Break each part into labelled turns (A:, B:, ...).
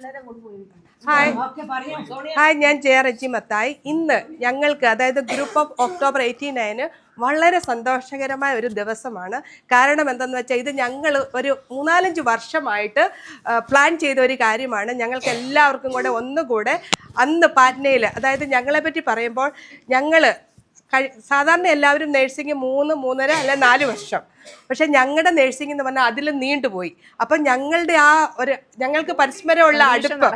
A: Hi hi, ഞാൻ J Reji Mathai. ഇന്ന് ഞങ്ങൾക്ക്, അതായത് ഗ്രൂപ്പ് ഓഫ് ഒക്ടോബർ 89 വളരെ സന്തോഷകരമായ ഒരു ദിവസമാണ്. കാരണം എന്തെന്ന് വെച്ചാൽ, ഇത് ഞങ്ങൾ ഒരു 3-4 വർഷമായിട്ട് പ്ലാൻ ചെയ്ത ഒരു കാര്യമാണ്. ഞങ്ങൾക്ക് എല്ലാവർക്കും കൂടെ ഒന്നുകൂടെ അന്ന് പാറ്റ്നയിൽ, അതായത് ഞങ്ങളെപ്പറ്റി പറയുമ്പോൾ, ഞങ്ങൾ സാധാരണ എല്ലാവരും നേഴ്സിംഗ് 3-3.5 അല്ലെ 4 വർഷം, പക്ഷെ ഞങ്ങളുടെ നേഴ്സിംഗ് എന്ന് പറഞ്ഞാൽ അതിൽ നീണ്ടുപോയി. അപ്പം ഞങ്ങളുടെ ഞങ്ങൾക്ക് പരസ്പരമുള്ള അടുപ്പം,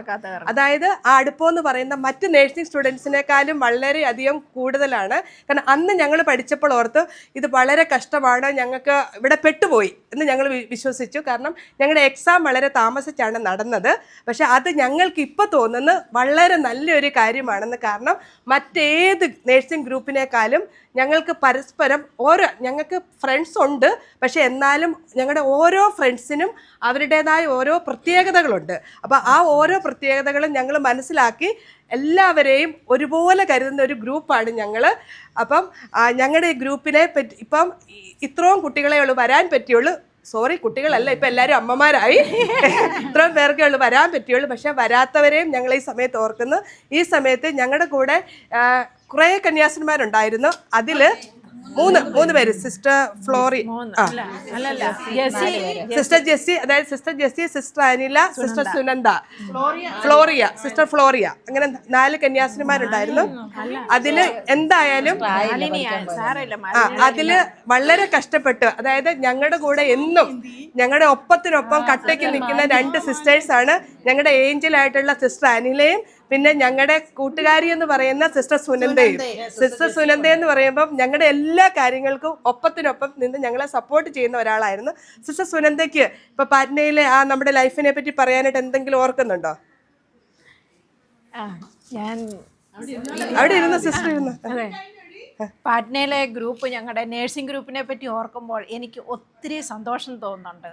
A: അതായത് ആ അടുപ്പം എന്ന് പറയുന്ന മറ്റ് നേഴ്സിംഗ് സ്റ്റുഡൻസിനേക്കാളും വളരെയധികം കൂടുതലാണ്. കാരണം അന്ന് ഞങ്ങൾ പഠിച്ചപ്പോൾ ഓർത്ത് ഇത് വളരെ കഷ്ടമാണ്, ഞങ്ങൾക്ക് ഇവിടെ പെട്ടുപോയി എന്ന് ഞങ്ങൾ വിശ്വസിച്ചു. കാരണം ഞങ്ങളുടെ എക്സാം വളരെ താമസിച്ചാണ് നടന്നത്. പക്ഷെ അത് ഞങ്ങൾക്ക് ഇപ്പോൾ തോന്നുന്നത് വളരെ നല്ലൊരു കാര്യമാണെന്ന്. കാരണം മറ്റേത് നേഴ്സിംഗ് ഗ്രൂപ്പിനേക്കാളും ഞങ്ങൾക്ക് പരസ്പരം ഞങ്ങൾക്ക് ഫ്രണ്ട്സ് ഉണ്ട്, പക്ഷെ എന്നാലും ഞങ്ങളുടെ ഓരോ ഫ്രണ്ട്സിനും അവരുടേതായ ഓരോ പ്രത്യേകതകളുണ്ട്. അപ്പോൾ ആ ഓരോ പ്രത്യേകതകളും ഞങ്ങൾ മനസ്സിലാക്കി എല്ലാവരെയും ഒരുപോലെ കരുതുന്ന ഒരു ഗ്രൂപ്പാണ് ഞങ്ങൾ. അപ്പം ഞങ്ങളുടെ ഈ ഗ്രൂപ്പിനെ പറ്റി ഇപ്പം ഇത്രയും കുട്ടികളെ വരാൻ പറ്റിയുള്ളൂ. സോറി, കുട്ടികളല്ല, ഇപ്പം എല്ലാവരും അമ്മമാരായി. ഇത്രയും പേർക്കേ ഉള്ളൂ വരാൻ പറ്റിയുള്ളൂ. പക്ഷെ വരാത്തവരെയും ഞങ്ങൾ ഈ സമയത്ത് ഓർക്കുന്നു. ഈ സമയത്ത് ഞങ്ങളുടെ കൂടെ കുറേ കന്യാസ്ത്രീമാരുണ്ടായിരുന്നു. അതിൽ മൂന്ന് പേര്, സിസ്റ്റർ ഫ്ലോറി, സിസ്റ്റർ ജെസ്സി, അതായത് sister Jessy, sister Anila, sister Sunanda, sister Floria, അങ്ങനെ 4 കന്യാസ്ത്രീമാരുണ്ടായിരുന്നു. അതില് എന്തായാലും അതില് വളരെ കഷ്ടപ്പെട്ട്, അതായത് ഞങ്ങളുടെ കൂടെ എന്നും ഞങ്ങളുടെ ഒപ്പത്തിനൊപ്പം കട്ടയ്ക്ക് നിൽക്കുന്ന 2 സിസ്റ്റേഴ്സാണ്. ഞങ്ങളുടെ ഏഞ്ചലായിട്ടുള്ള സിസ്റ്റർ അനിലയും പിന്നെ ഞങ്ങളുടെ കൂട്ടുകാരി എന്ന് പറയുന്ന സിസ്റ്റർ സുനന്ദയും. സിസ്റ്റർ സുനന്ദ എന്ന് പറയുമ്പം ഞങ്ങളുടെ എല്ലാ കാര്യങ്ങൾക്കും ഒപ്പത്തിനൊപ്പം നിന്ന് ഞങ്ങളെ സപ്പോർട്ട് ചെയ്യുന്ന ഒരാളായിരുന്നു. സിസ്റ്റർ സുനന്ദയ്ക്ക് ഇപ്പൊ പാറ്റ്നയിലെ നമ്മുടെ ലൈഫിനെ പറ്റി പറയാനായിട്ട് എന്തെങ്കിലും ഓർക്കുന്നുണ്ടോ?
B: ഞാൻ
A: അവിടെ ഇരുന്ന സിസ്റ്റർ ഇരുന്നു.
B: പാറ്റ്നയിലെ ഗ്രൂപ്പ്, ഞങ്ങളുടെ നേഴ്സിംഗ് ഗ്രൂപ്പിനെ പറ്റി ഓർക്കുമ്പോൾ എനിക്ക് ഒത്തിരി സന്തോഷം തോന്നുന്നുണ്ട്.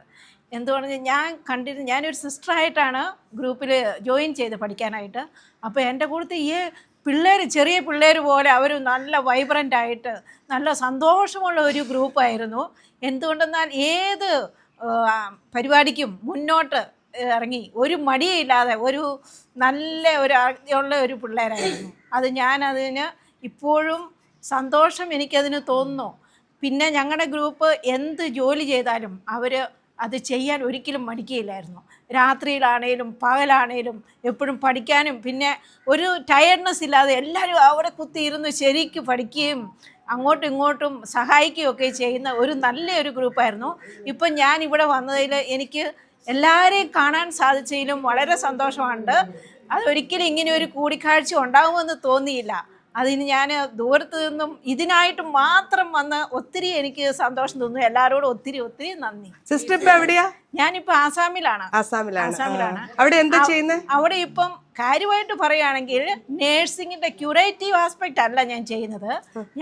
B: എന്തുകൊണ്ടെന്ന് ഞാനൊരു സിസ്റ്ററായിട്ടാണ് ഗ്രൂപ്പിൽ ജോയിൻ ചെയ്ത് പഠിക്കാനായിട്ട്. അപ്പോൾ എൻ്റെ കൂട്ടത്തിൽ ഈ ചെറിയ പിള്ളേർ പോലെ അവർ നല്ല വൈബ്രൻ്റ് ആയിട്ട് നല്ല സന്തോഷമുള്ള ഒരു ഗ്രൂപ്പായിരുന്നു. എന്തുകൊണ്ടെന്നാൽ ഏത് പരിപാടിക്കും മുന്നോട്ട് ഇറങ്ങി ഒരു മടിയില്ലാതെ നല്ല ഒരു പിള്ളേരായിരുന്നു. ഞാനതിന് ഇപ്പോഴും സന്തോഷം എനിക്കതിന് തോന്നുന്നു. പിന്നെ ഞങ്ങളുടെ ഗ്രൂപ്പ് എന്ത് ജോലി ചെയ്താലും അത് ചെയ്യാൻ ഒരിക്കലും മടിക്കുകയില്ലായിരുന്നു. രാത്രിയിലാണേലും പകലാണേലും എപ്പോഴും പഠിക്കാനും പിന്നെ ഒരു ടയർഡ്നെസ് ഇല്ലാതെ എല്ലാവരും അവിടെ കുത്തിയിരുന്ന് ശരിക്കും പഠിക്കുകയും അങ്ങോട്ടും ഇങ്ങോട്ടും സഹായിക്കുകയൊക്കെ ചെയ്യുന്ന നല്ലൊരു ഗ്രൂപ്പായിരുന്നു. ഇപ്പം ഞാൻ ഇവിടെ വന്നതിൽ എനിക്ക് എല്ലാവരെയും കാണാൻ സാധിച്ചതിലും വളരെ സന്തോഷമുണ്ട്. അതൊരിക്കലും ഇങ്ങനെ ഒരു കൂടിക്കാഴ്ച ഉണ്ടാകുമെന്ന് തോന്നിയില്ല. അതിന് ഞാൻ ദൂരത്ത് നിന്നും ഇതിനായിട്ട് മാത്രം വന്ന് ഒത്തിരി എനിക്ക് സന്തോഷം തോന്നുന്നു. എല്ലാവരോടും ഒത്തിരി ഒത്തിരി നന്ദി.
A: സിസ്റ്റർ ഇപ്പൊ എവിടെയാ?
B: ഞാനിപ്പോ ആസാമിലാണ്.
A: അവിടെ എന്താ ചെയ്യുന്നത്?
B: അവിടെ ഇപ്പം കാര്യമായിട്ട് പറയുകയാണെങ്കിൽ നേഴ്സിംഗിന്റെ ക്യൂറേറ്റീവ് ആസ്പെക്റ്റ് അല്ല ഞാൻ ചെയ്യുന്നത്.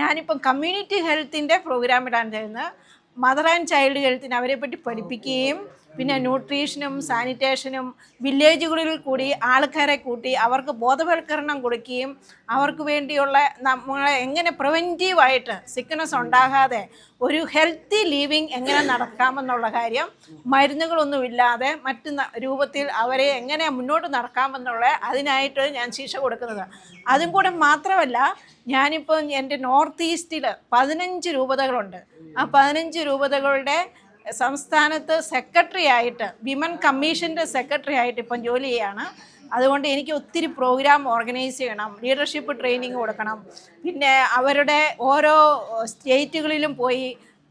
B: ഞാനിപ്പം കമ്മ്യൂണിറ്റി ഹെൽത്തിന്റെ പ്രോഗ്രാമിലാണ് ചെയ്യുന്നത്. മദർ ആൻഡ് ചൈൽഡ് ഹെൽത്തിന് അവരെ പറ്റി പഠിപ്പിക്കുകയും പിന്നെ ന്യൂട്രീഷനും സാനിറ്റേഷനും വില്ലേജുകളിൽ കൂടി ആൾക്കാരെ കൂട്ടി അവർക്ക് ബോധവൽക്കരണം കൊടുക്കുകയും അവർക്ക് വേണ്ടിയുള്ള നമ്മളെ എങ്ങനെ പ്രിവെൻറ്റീവായിട്ട് സിക്നസ് ഉണ്ടാകാതെ ഒരു ഹെൽത്തി ലീവിങ് എങ്ങനെ നടക്കാമെന്നുള്ള കാര്യം, മരുന്നുകളൊന്നുമില്ലാതെ മറ്റ് രൂപത്തിൽ അവരെ എങ്ങനെ മുന്നോട്ട് നടക്കാമെന്നുള്ള അതിനായിട്ട് ഞാൻ ശിക്ഷ കൊടുക്കുന്നത്. അതും കൂടെ മാത്രമല്ല, ഞാനിപ്പോൾ എൻ്റെ നോർത്ത് ഈസ്റ്റിൽ 15 രൂപതകളുണ്ട്. ആ 15 രൂപതകളുടെ സംസ്ഥാനത്ത് സെക്രട്ടറി ആയിട്ട്, വിമൻ കമ്മീഷൻ്റെ സെക്രട്ടറി ആയിട്ട് ഇപ്പം ജോലി ചെയ്യാണ്. അതുകൊണ്ട് എനിക്ക് ഒത്തിരി പ്രോഗ്രാം ഓർഗനൈസ് ചെയ്യണം, ലീഡർഷിപ്പ് ട്രെയിനിങ് കൊടുക്കണം, പിന്നെ അവരുടെ ഓരോ സ്റ്റേറ്റുകളിലും പോയി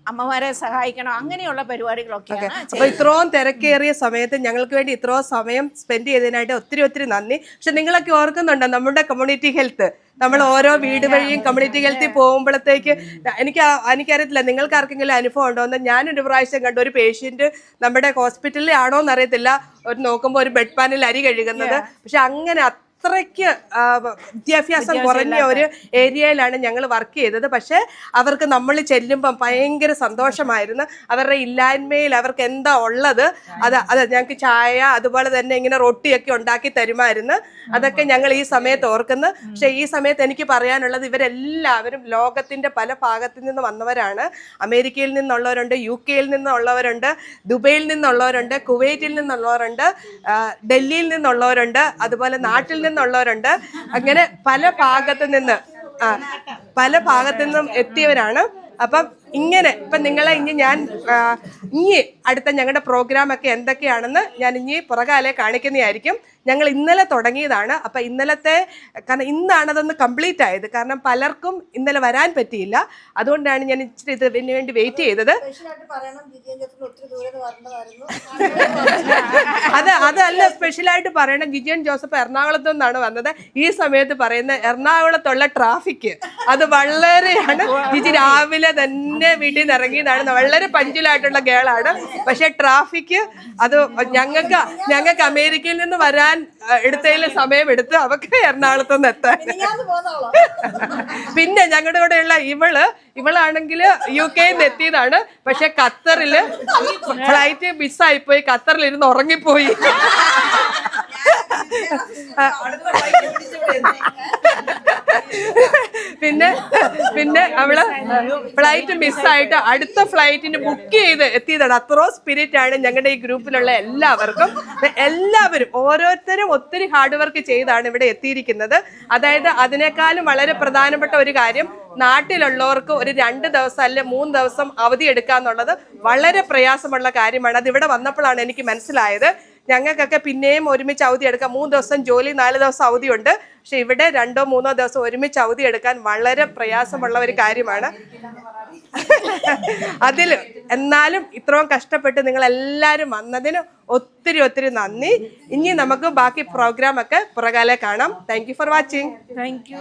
B: അമ്മമാരെ സഹായിക്കണം, അങ്ങനെയുള്ള പരിപാടികളൊക്കെയാണ്.
A: അപ്പോൾ ഇത്രയും തിരക്കേറിയ സമയത്ത് ഞങ്ങൾക്ക് വേണ്ടി ഇത്രയും സമയം സ്പെൻഡ് ചെയ്തതിനായിട്ട് ഒത്തിരി നന്ദി. പക്ഷെ നിങ്ങളൊക്കെ ഓർക്കുന്നുണ്ടോ നമ്മുടെ കമ്മ്യൂണിറ്റി ഹെൽത്ത്? നമ്മൾ ഓരോ വീട് വഴിയും കമ്മ്യൂണിറ്റി ഹെൽത്തിൽ പോകുമ്പോഴത്തേക്ക് എനിക്കറിയത്തില്ല നിങ്ങൾക്ക് ആർക്കെങ്കിലും അനുഭവം ഉണ്ടോ എന്ന്. ഞാനൊരു പ്രാവശ്യം കണ്ട ഒരു പേഷ്യൻറ്റ് നമ്മുടെ ഹോസ്പിറ്റലിൽ ആണോ എന്നറിയത്തില്ല, നോക്കുമ്പോൾ ഒരു ബെഡ് പാനിൽ അരി കഴുകുന്നത്. പക്ഷെ അങ്ങനെ അത്രയ്ക്ക് വിദ്യാഭ്യാസം കുറഞ്ഞ ഒരു ഏരിയയിലാണ് ഞങ്ങൾ വർക്ക് ചെയ്തത്. പക്ഷേ അവർക്ക് നമ്മൾ ചെല്ലുമ്പം ഭയങ്കര സന്തോഷമായിരുന്നു. അവരുടെ ഇല്ലായ്മയിൽ അവർക്ക് എന്താ ഉള്ളത് അത് ഞങ്ങൾക്ക് ചായ അതുപോലെ തന്നെ ഇങ്ങനെ റൊട്ടിയൊക്കെ ഉണ്ടാക്കി തരുമായിരുന്നു. അതൊക്കെ ഞങ്ങൾ ഈ സമയത്ത് ഓർക്കുന്നു. പക്ഷെ ഈ സമയത്ത് എനിക്ക് പറയാനുള്ളത്, ഇവരെല്ലാവരും ലോകത്തിന്റെ പല ഭാഗത്തു നിന്ന് വന്നവരാണ്. അമേരിക്കയിൽ നിന്നുള്ളവരുണ്ട്, UK നിന്നുള്ളവരുണ്ട്, ദുബൈയിൽ നിന്നുള്ളവരുണ്ട്, കുവൈറ്റിൽ നിന്നുള്ളവരുണ്ട്, ഡൽഹിയിൽ നിന്നുള്ളവരുണ്ട്, അതുപോലെ നാട്ടിൽ നിന്നുള്ളവരുണ്ട്. അങ്ങനെ പല ഭാഗത്തു നിന്നും എത്തിയവരാണ്. അപ്പം ഇങ്ങനെ ഇപ്പം നിങ്ങളെ ഞാൻ അടുത്ത ഞങ്ങളുടെ പ്രോഗ്രാമൊക്കെ എന്തൊക്കെയാണെന്ന് ഞാൻ പുറകാലെ കാണിക്കുന്നതായിരിക്കും. ഞങ്ങൾ ഇന്നലെ തുടങ്ങിയതാണ്. അപ്പം ഇന്നലത്തെ, കാരണം ഇന്നാണ് അതൊന്ന് കംപ്ലീറ്റ് ആയത്. കാരണം പലർക്കും ഇന്നലെ വരാൻ പറ്റിയില്ല. അതുകൊണ്ടാണ് ഞാൻ ഇച്ചിരി ഇതിന് വേണ്ടി വെയിറ്റ് ചെയ്തത്. അതല്ല സ്പെഷ്യലായിട്ട് പറയണം, ജിജിയൻ ജോസഫ് എറണാകുളത്തു നിന്നാണ് വന്നത്. ഈ സമയത്ത് പറയുന്ന എറണാകുളത്തുള്ള ട്രാഫിക് അത് വളരെയാണ്. ജിജി രാവിലെ തന്നെ വീട്ടിൽ നിന്ന് ഇറങ്ങിയതാണ്. വളരെ പഞ്ചുലായിട്ടുള്ള ഗേളാണ്. പക്ഷെ ട്രാഫിക് അത് ഞങ്ങൾക്ക് അമേരിക്കയിൽ നിന്ന് വരാൻ എടുത്തതിൽ സമയമെടുത്ത് അവർക്ക് എറണാകുളത്ത് നിന്ന് എത്താൻ. പിന്നെ ഞങ്ങളുടെ കൂടെയുള്ള ഇവളാണെങ്കിൽ UK എത്തിയതാണ്. പക്ഷെ ഖത്തറില് ഫ്ലൈറ്റ് മിസ്സായിപ്പോയി. ഖത്തറിൽ ഇരുന്ന് ഉറങ്ങിപ്പോയി. പിന്നെ അവള് ഫ്ലൈറ്റ് മിസ്സായിട്ട് അടുത്ത ഫ്ലൈറ്റിന് ബുക്ക് ചെയ്ത് എത്തിയതാണ്. അത്രോ സ്പിരിറ്റ് ആണ് ഞങ്ങളുടെ ഈ ഗ്രൂപ്പിലുള്ള എല്ലാവരും ഓരോരുത്തരും ഒത്തിരി ഹാർഡ് വർക്ക് ചെയ്താണ് ഇവിടെ എത്തിയിരിക്കുന്നത്. അതായത് അതിനേക്കാളും വളരെ പ്രധാനപ്പെട്ട ഒരു കാര്യം, നാട്ടിലുള്ളവർക്ക് ഒരു 2 ദിവസം അല്ലെ 3 ദിവസം അവധി എടുക്കാന്നുള്ളത് വളരെ പ്രയാസമുള്ള കാര്യമാണ്. അത് ഇവിടെ വന്നപ്പോഴാണ് എനിക്ക് മനസ്സിലായത്. ഞങ്ങൾക്കൊക്കെ പിന്നെയും ഒരുമിച്ച് അവധി എടുക്കാം. 3 ദിവസം ജോലി, 4 ദിവസം അവധിയുണ്ട്. പക്ഷെ ഇവിടെ 2-3 ദിവസം ഒരുമിച്ച് അവധി എടുക്കാൻ വളരെ പ്രയാസമുള്ള ഒരു കാര്യമാണ്. എന്നാലും ഇത്രയും കഷ്ടപ്പെട്ട് നിങ്ങൾ എല്ലാവരും വന്നതിന് ഒത്തിരി നന്ദി. ഇനി നമുക്ക് ബാക്കി പ്രോഗ്രാം ഒക്കെ പുറകാലെ കാണാം. Thank you for watching.
B: Thank you.